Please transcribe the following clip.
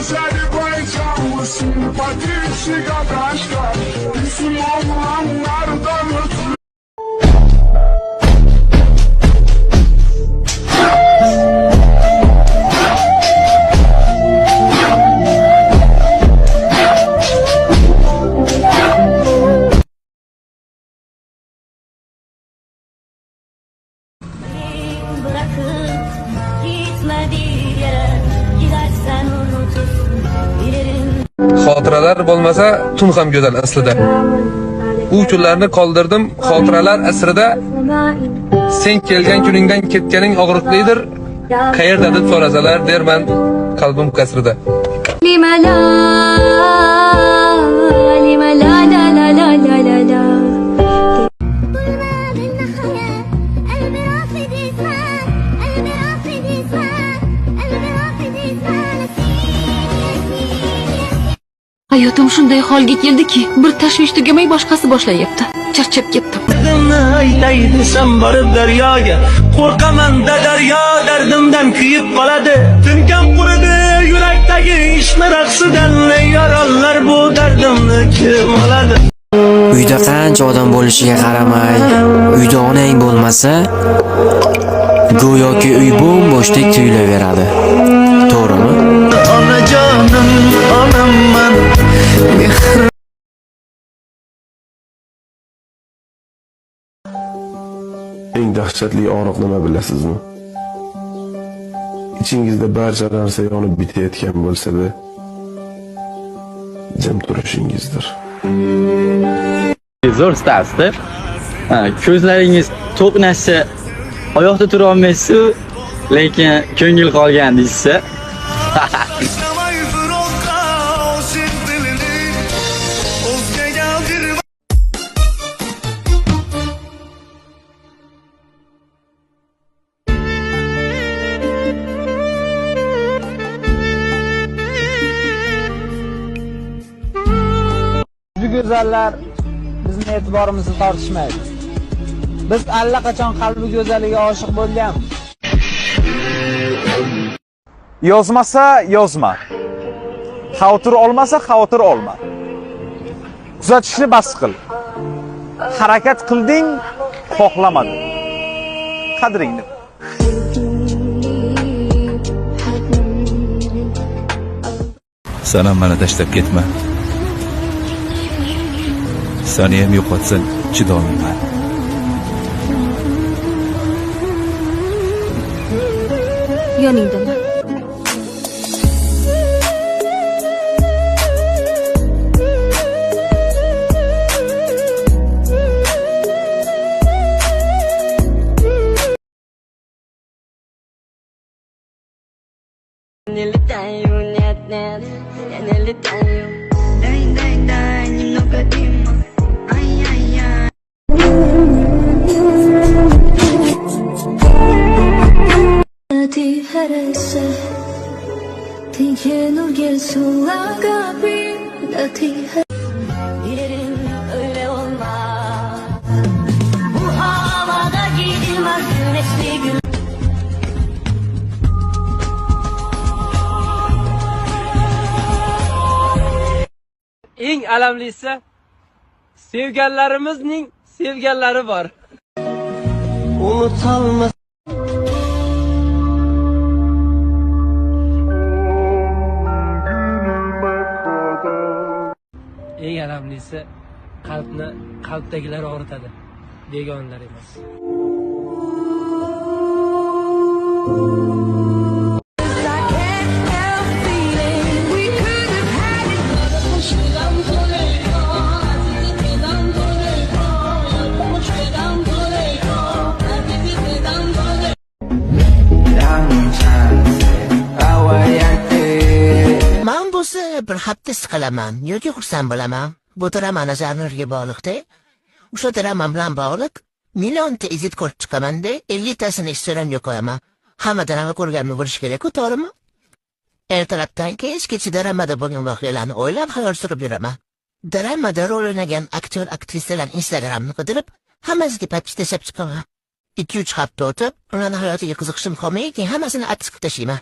Azerbaycanlı simpatik arkadaşlar, bizim oğlanlardan ötürü. Xotiralar bo'lmasa, tun ham go'zal aslida. U kunlarni qoldirdim xotiralar asrida. Sen kelgan kuningdan ketganing og'riqlidir. Qayerda deb so'rasalar, derman qalbim kasrida. Hayotim shunday holga keldiki, bir tashvish tugamay boshqasi boshlayapti. Charchab ketdim. Aytay desam borib daryoga, qo'rqaman-da daryo dardimdan kuyib qoladi. Tinkam quridi yurakdagi ishmi raqsidan, yorollar bu dardimni kim oladi? Uyda qancha odam bo'lishiga qaramay, uyda onang bo'lmasa, go'yoki uy bo'm-bo'shdek tuyulaveradi. To'g'rimi? Onajonim, onamman, mehr. Eng dahshatli og'riq nima bilasizmi? Ichingizda barcha narsa yonib bitayotgan bo'lsa-da, jim turishingizdir. Zo'r stavsda. Ko'zlaringiz to'qnashsa, oyoqda tura olmaysiz, lekin ko'ngil qolgan deysiz. Go'zallar bizning e'tiborimizni tortishmaydi. Biz allaqachon qalbi go'zaliga oshiq bo'lganmiz. Yozmasa yozma. Xavotir olmasa xavotir olma. Kuzatishni bas qil. Harakat qilding, xohlamading. Qadringni. Sana mana tashlab ketma. Seni ham yo'qotsin, chidolmayman. Yoningdaman. Dilerim öyle olmaz. Bu havada gidilmez güneşli gün. Eng alamlisi sevganlarimizning sevganlari bor. Unutalmas. Eng alamlisi qalbdagilar og'ritadi, begonalar emas. bir hafta siqilaman yoki xursand bo'laman. Bu drama nazarlarga bog'liqda. O'sha drama bilan bog'liq millionta izit ko'rib chiqamanda 50 tasini istagan yo'qoyaman. Hamma drama ko'rganmi bo'lish kerak-ku, to'g'rimi? Ertalabdan kechgacha dramada bo'lgan voqealarni o'ylab xayol surib yuraman. Dramada rol o'ynagan aktyor aktrisalar Instagramni qidirib, hammasiga patch tashlab chiqaman. 2-3 hafta o'tib, ularning hayotiga qiziqishim qolmaydi, hammasini atib tashlayman.